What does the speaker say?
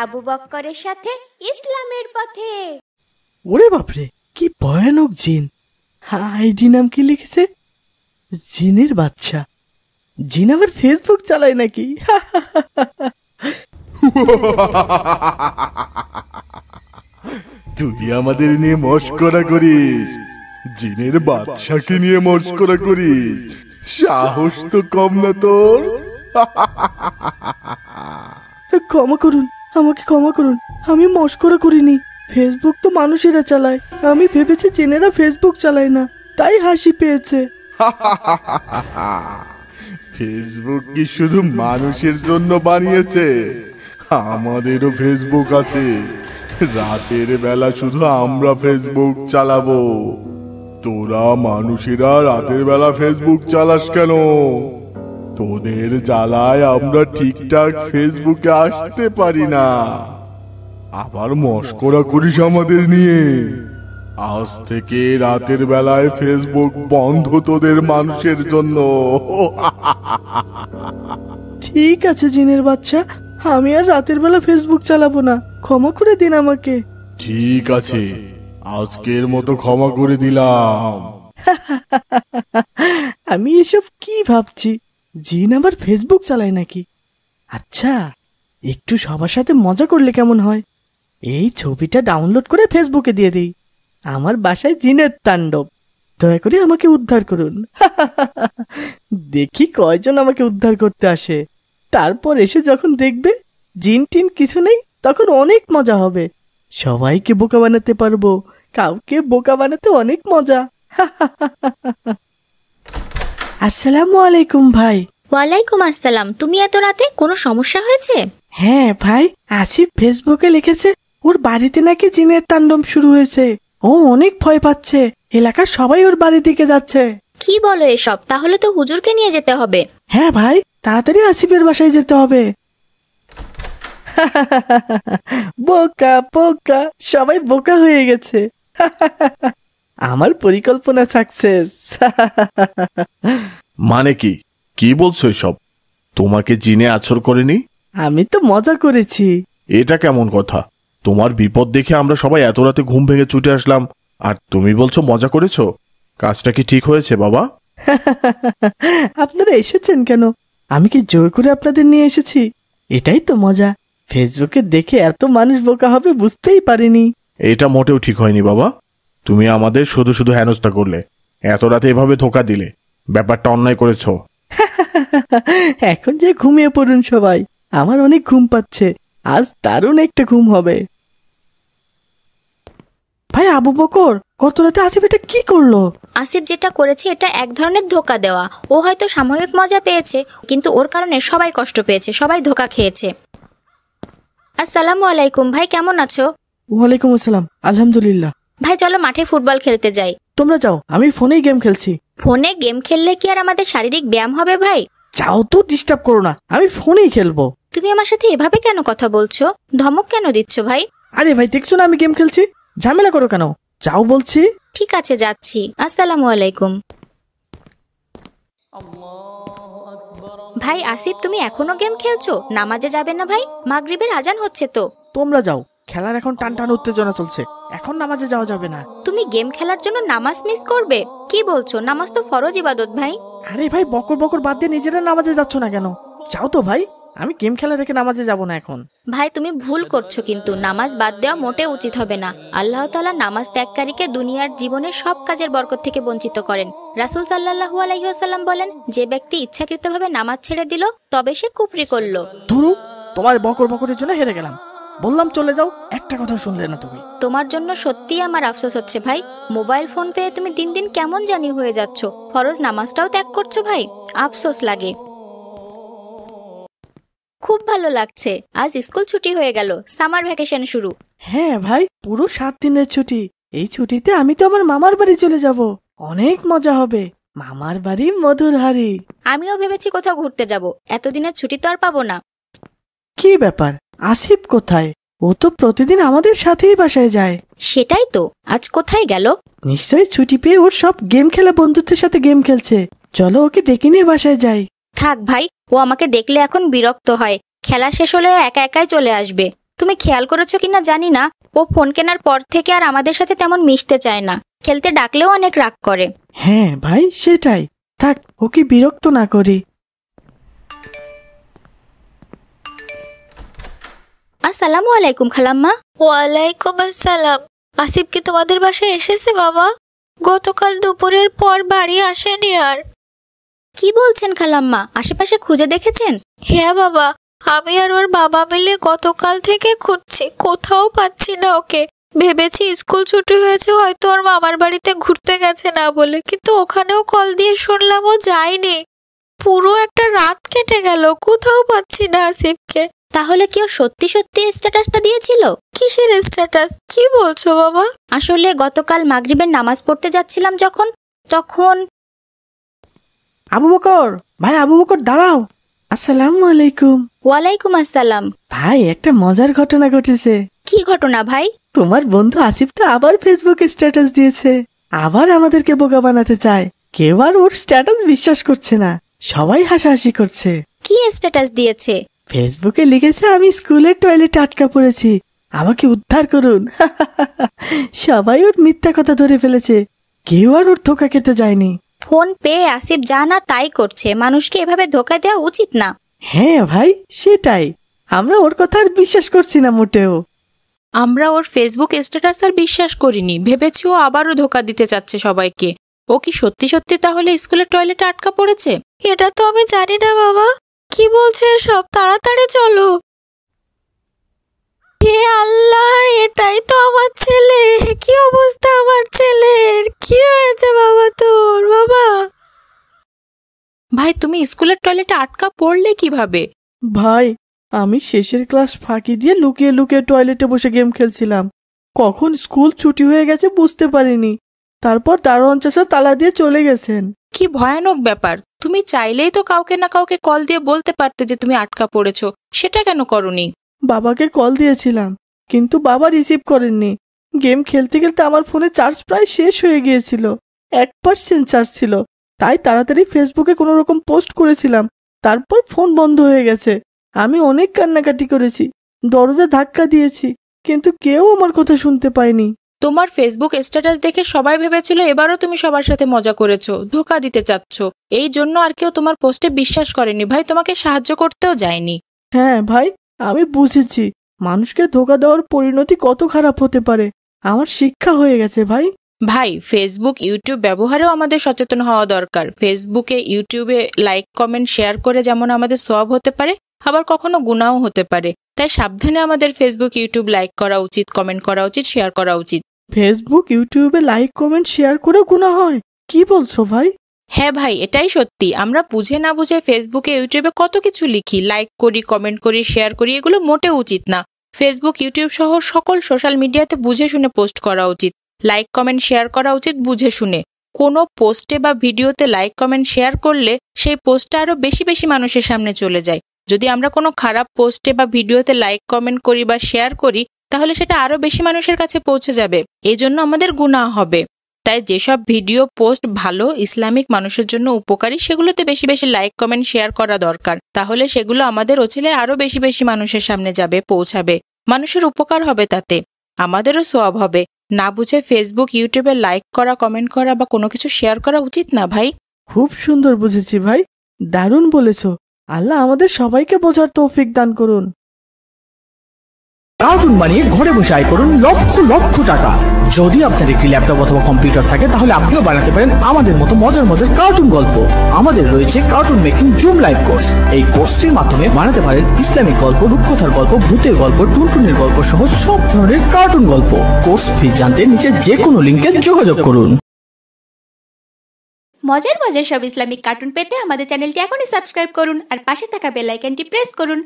আবু বক্করের সাথে ইসলামের পথে। ওরে বাপরে, কি ভয়ানক জিন! আইডি নাম কি লিখেছে? জিনের বাচ্চা। জিন আবার ফেসবুক চালায় নাকি? তুই আমাদের নিয়ে মস্করা করিস, জিনের বাচ্চাকে নিয়ে মস্করা করিস? সাহস তো কম না তোর। ক্ষমা করুন, আমাকে ক্ষমা করুন, আমি মস্করা করিনি। ফেসবুক তো মানুষেরা চালায়, আমি ভেবেছি জিনেরা ফেসবুক চালায় না, তাই হাসি পেয়েছে। ফেসবুক কি শুধু মানুষের জন্য বানিয়েছে? আমাদেরও ফেসবুক আছে। রাতের বেলা শুধু আমরা ফেসবুক চালাবো। তোরা মানুষেরা রাতের বেলা ফেসবুক চালাস কেন? তোদের জ্বালায় আমরা ঠিকঠাক ফেসবুকে আসতে পারি না, আবার মস্করা করিস আমাদের নিয়ে। আজ থেকে রাতের বেলায় ফেসবুক বন্ধ তোদের মানুষের জন্য। ঠিক আছে জিনের বাচ্চা, আমি আর রাতের বেলা ফেসবুক চালাবো না, ক্ষমা করে দিন আমাকে। ঠিক আছে, আজকের মতো ক্ষমা করে দিলাম। আমি এসব কি ভাবছি, জিন আবার ফেসবুক চালায় নাকি? আচ্ছা, একটু সবার সাথে মজা করলে কেমন হয়? এই ছবিটা ডাউনলোড করে ফেসবুকে দিয়ে দিই। আমার বাসায় জিনের তাণ্ডব, দয়া করে আমাকে উদ্ধার করুন। দেখি কয়জন আমাকে উদ্ধার করতে আসে। তারপর এসে যখন দেখবে জিন টিন কিছু নেই, তখন অনেক মজা হবে। সবাইকে বোকা বানাতে পারবো, কাউকে বোকা বানাতে অনেক মজা। আসসালামু আলাইকুম ভাই। ওয়ালাইকুম আসসালাম। তুমি এত রাতে, কোনো সমস্যা হয়েছে? হ্যাঁ ভাই, আসিফ ফেসবুকে লিখেছে ওর বাড়িতে নাকি জিনের তাণ্ডব শুরু হয়েছে। ও অনেক ভয় পাচ্ছে, এলাকার সবাই ওর বাড়ির দিকে যাচ্ছে। কি বলো এসব? তাহলে তো হুজুরকে নিয়ে যেতে হবে। হ্যাঁ ভাই, তাড়াতাড়ি আসিফের বাসায় যেতে হবে। বোকা বোকা, সবাই বোকা হয়ে গেছে। আমার পরিকল্পনা সাকসেস। মানে কি? কি বলছো এসব? তোমাকে জিনে আছর করেনি? আমি তো মজা করেছি। এটা কেমন কথা? তোমার বিপদ দেখে আমরা সবাই এত রাতে ঘুম ভেঙে ছুটে আসলাম, আর তুমি বলছো মজা করেছো? কাজটা কি ঠিক হয়েছে বাবা? আপনারা এসেছেন কেন? আমি কি জোর করে আপনাদের নিয়ে এসেছি? এটাই তো মজা। ফেসবুকে দেখে এত মানুষ বোকা হবে বুঝতেই পারিনি। এটা মোটেও ঠিক হয়নি বাবা। তুমি আমাদের শুধু শুধু হেনস্থা করলে, এত রাতে এভাবে ধোকা দিলে। ব্যাপারটা অন্যায় করেছো। এখন যে ঘুমিয়ে পড়ুন সবাই, আমার অনেক ঘুম পাচ্ছে। আজ দারুণ একটা ঘুম হবে। ভাই আবু বকর, কত রাতে আসিফ এটা কি করলো? আসিফ যেটা করেছে এটা এক ধরনের ধোকা দেওয়া। ও হয়তো সাময়িক মজা পেয়েছে, কিন্তু ওর কারণে সবাই কষ্ট পেয়েছে, সবাই ধোকা খেয়েছে। আসসালামু আলাইকুম ভাই, কেমন আছো? ওয়ালাইকুম আসসালাম, আলহামদুলিল্লাহ। ভাই চলো মাঠে ফুটবল খেলতে যাই। তোমরা যাও, আমি ফোনেই গেম খেলছি। ফোনে গেম খেললে কি আর আমাদের শারীরিক ব্যায়াম হবে ভাই? যাও তো, ডিস্টার্ব করো না, আমি ফোনেই খেলবো। তুমি আমার সাথে এভাবে কেন কথা বলছো? ধমক কেন দিচ্ছ ভাই? আরে ভাই, দেখছো না আমি গেম খেলছি, ঝামেলা করো কেন? যাও বলছি। ঠিক আছে যাচ্ছি। আসসালামু আলাইকুম। ভাই আসিফ, তুমি এখনো গেম খেলছো? নামাজে যাবে না ভাই? মাগরিবের আজান হচ্ছে তো। তোমরা যাও, খেলার এখন টান টান উত্তেজনা চলছে, এখন নামাজে যাওয়া যাবে না। তুমি গেম খেলার জন্য নামাজ মিস করবে? কি বলছো? নামাজ তো ফরজ ইবাদত ভাই। আরে ভাই, বকর বকর বাদ দিয়ে নিজেরা নামাজে যাচ্ছ না কেন? যাও তো ভাই, আমি গেম খেলা রেখে নামাজে যাব না এখন। ভাই তুমি ভুল করছো, কিন্তু নামাজ বাদ দেওয়া মোটেও উচিত হবে না। আল্লাহ তাআলা নামাজ ত্যাগকারীকে দুনিয়ার জীবনের সব কাজের বরকত থেকে বঞ্চিত করেন। রাসূল সাল্লাল্লাহু আলাইহি ওয়াসাল্লাম বলেন, যে ব্যক্তি ইচ্ছাকৃতভাবে নামাজ ছেড়ে দিল তবে সে কুফরি করলো। ধুরু, তোমার বকর বকরের জন্য হেরে গেলাম। বললাম চলে যাও, একটা কথা শুনলে না তুমি। তোমার জন্য সত্যিই আমার আফসোস হচ্ছে ভাই। মোবাইল ফোন পেয়ে তুমি দিন দিন কেমন জানি হয়ে যাচ্ছ। ফরজ নামাজটাও ত্যাগ করছো ভাই, আফসোস লাগে। খুব ভালো লাগছে, আজ স্কুল ছুটি হয়ে গেল, সামার ভ্যাকেশন শুরু। হ্যাঁ ভাই, পুরো 7 দিনের ছুটি। এই ছুটিতে আমি তো আমার মামার বাড়ি চলে যাব, অনেক মজা হবে। মামার বাড়ি মধুর হাড়ি। আমিও ভেবেছি কোথাও ঘুরতে যাব, এতদিনের ছুটি তো আর পাবো না। কি ব্যাপার, আসিফ কোথায়? ও তো প্রতিদিন আমাদের সাথেই বাসায় যায়। সেটাই তো, আজ কোথায় গেল? নিশ্চয়ই ছুটি পেয়ে ওর সব গেম খেলা বন্ধুদের সাথে গেম খেলছে। চলো ওকে ডেকে নিয়ে বাসায় যাই। থাক ভাই, ও আমাকে দেখলে এখন বিরক্ত হয়। খেলা শেষ হলে একা একাই চলে আসবে। তুমি খেয়াল করেছো কিনা জানি না, ও ফোন কেনার পর থেকে আর আমাদের সাথে তেমন মিশতে চায় না। খেলতে ডাকলেও অনেক রাগ করে। হ্যাঁ ভাই, সেটাই। থাক, ওকে বিরক্ত না করি। আসসালামু আলাইকুম খালাম্মা। ওয়ালাইকুম আসসালাম। আসিফ কি তোমাদের বাসায় এসেছে বাবা? গতকাল দুপুরের পর বাড়ি আসেনি আর। কি বলছেন খালাম্মা? আশেপাশে খুঁজে দেখেছেন? হ্যাঁ বাবা, আমি আর ওর বাবা মিলে গতকাল থেকে খুঁজছি, কোথাও পাচ্ছি না ওকে। ভেবেছি স্কুল ছুটি হয়েছে, হয়তো ওর মামার বাড়িতে ঘুরতে গেছে না বলে, কিন্তু ওখানেও কল দিয়ে শুনলাম ও যায়নি। পুরো একটা রাত কেটে গেল, কোথাও পাচ্ছি না আসিফকে। তাহলে কি ও সত্যি সত্যি স্ট্যাটাসটা দিয়েছিল? কিসের স্ট্যাটাস? কি বলছো বাবা? আসলে গতকাল মাগরিবের নামাজ পড়তে যাচ্ছিলাম যখন, তখন। আবু বকর ভাই, আবু বকর দাঁড়াও। আসসালামু আলাইকুম। ওয়ালাইকুম আসসালাম। ভাই, একটা মজার ঘটনা ঘটেছে। কি ঘটনা ভাই? তোমার বন্ধু আসিফ তো আবার ফেসবুকে স্ট্যাটাস দিয়েছে। আবার আমাদেরকে বোকা বানাতে চায়। কেউ আর ওর স্ট্যাটাস বিশ্বাস করছে না, সবাই হাসাহাসি করছে। কি স্ট্যাটাস দিয়েছে? ফেসবুকে লিখেছে, আমি স্কুলের টয়লেটে আটকা পড়েছি, আমাকে উদ্ধার করুন। সবাই ওর মিথ্যা কথা ধরে ফেলেছে, কেউ আর ওর ধোকা খেতে যায়নি। ফোন পেয়ে আসিফ যা না তাই করছে, মানুষকে এভাবে ধোকা দেওয়া উচিত না। হ্যাঁ ভাই, সেটাই। আমরা ওর কথা আর বিশ্বাস করছি না মোটেও। আমরা ওর ফেসবুক স্ট্যাটাস আর বিশ্বাস করিনি, ভেবেছি ও আবারও ধোকা দিতে চাচ্ছে সবাইকে। ও কি সত্যি সত্যি তাহলে স্কুলের টয়লেটে আটকা পড়েছে? এটা তো আমি জানি না বাবা, কি বলছে সব? তাড়াতাড়ি চলো। হে আল্লাহ, এটাই তো আমার ছেলে। কি অবস্থা আমার ছেলের? কি হয়েছে বাবা তোর? বাবা ভাই, তুমি স্কুলের টয়লেটে আটকা পড়লে কিভাবে? ভাই, আমি শেষের ক্লাস ফাঁকি দিয়ে লুকিয়ে লুকিয়ে টয়লেটে বসে গেম খেলছিলাম। কখন স্কুল ছুটি হয়ে গেছে বুঝতে পারিনি। তারপর দারোয়ান চাচা তালা দিয়ে চলে গেছেন। কি ভয়ানক ব্যাপার! তুমি চাইলেই তো কাউকে না কাউকে কল দিয়ে বলতে পারতে যে তুমি আটকা পড়েছো, সেটা কেন করনি? বাবাকে কল দিয়েছিলাম, কিন্তু বাবা রিসিভ করেননি। গেম খেলতে খেলতে আমার ফোনে চার্জ প্রায় শেষ হয়ে গিয়েছিল, 1% চার্জ ছিল। তাই তাড়াতাড়ি ফেসবুকে কোনো রকম পোস্ট করেছিলাম, তারপর ফোন বন্ধ হয়ে গেছে। আমি অনেক কান্নাকাটি করেছি, দরজা ধাক্কা দিয়েছি, কিন্তু কেউ আমার কথা শুনতে পায়নি। তোমার ফেসবুক স্ট্যাটাস দেখে সবাই ভেবেছিল এবারও তুমি সবার সাথে মজা করেছো, ধোকা দিতে চাচ্ছ। এই জন্য আর কেউ তোমার পোস্টে বিশ্বাস করেনি ভাই, তোমাকে সাহায্য করতেও যায়নি। হ্যাঁ ভাই, আমি বুঝেছি মানুষকে ধোকা দেওয়ার পরিণতি কত খারাপ হতে পারে। আমার শিক্ষা হয়ে গেছে ভাই। ভাই, ফেসবুক ইউটিউব ব্যবহারেও আমাদের সচেতন হওয়া দরকার। ফেসবুকে ইউটিউবে লাইক কমেন্ট শেয়ার করে যেমন আমাদের সওয়াব হতে পারে, আবার কখনো গুনাহও হতে পারে। তাই সাবধানে আমাদের ফেসবুক ইউটিউব লাইক করা উচিত, কমেন্ট করা উচিত, শেয়ার করা উচিত। ফেসবুক ইউটিউবে লাইক কমেন্ট শেয়ার করে গুনাহ হয়? কি বলছো ভাই? হ্যাঁ ভাই, এটাই সত্যি। আমরা বুঝে না বুঝে ফেসবুকে ইউটিউবে কত কিছু লিখি, লাইক করি, কমেন্ট করি, শেয়ার করি, এগুলো মোটেও উচিত না। ফেসবুক ইউটিউব সহ সকল সোশ্যাল মিডিয়াতে বুঝে শুনে পোস্ট করা উচিত। লাইক কমেন্ট শেয়ার করা উচিত বুঝে শুনে। কোনো পোস্টে বা ভিডিওতে লাইক কমেন্ট শেয়ার করলে সেই পোস্টটা আরো বেশি বেশি মানুষের সামনে চলে যায়। যদি আমরা কোনো খারাপ পোস্টে বা ভিডিওতে লাইক কমেন্ট করি বা শেয়ার করি, তাহলে সেটা আরো বেশি মানুষের কাছে পৌঁছে যাবে, এই জন্য আমাদের গুনাহ হবে। তাই যেসব ভিডিও পোস্ট ভালো, ইসলামিক, মানুষের জন্য উপকারী, সেগুলোতে বেশি বেশি লাইক কমেন্ট শেয়ার করা দরকার। তাহলে সেগুলো আমাদের ওছিলে আরো বেশি বেশি মানুষের সামনে যাবে, পৌঁছাবে। মানুষের উপকার হবে, তাতে আমাদেরও সওয়াব হবে। না বুঝে ফেসবুক ইউটিউবে লাইক করা, কমেন্ট করা বা কোনো কিছু শেয়ার করা উচিত না ভাই। খুব সুন্দর বুঝেছি ভাই, দারুণ বলেছো। আল্লাহ আমাদের সবাইকে বোঝার তৌফিক দান করুন। কার্টুন বানিয়ে ঘরে বসে আয় করুন লক্ষ লক্ষ টাকা। যদি আপনার একটি ল্যাপটপ অথবা কম্পিউটার থাকে, তাহলে আপনিও বানাতে পারেন আমাদের মতো মজার মজার কার্টুন গল্প। আমাদের রয়েছে cartoon making zoom live course. এই কোর্সটির মাধ্যমে বানাতে পারেন ইসলামিক গল্প, রূপকথার গল্প, ভূতের গল্প, টুনটুনের গল্প সহ সব ধরনের কার্টুন গল্প। কোর্স ফি জানতে নিচে যে কোনো লিঙ্কে যোগাযোগ করুন। মজার মজার সব ইসলামিক কার্টুন পেতে আমাদের চ্যানেলটি এখনই সাবস্ক্রাইব করুন আর পাশে থাকা বেল আইকনটি প্রেস করুন।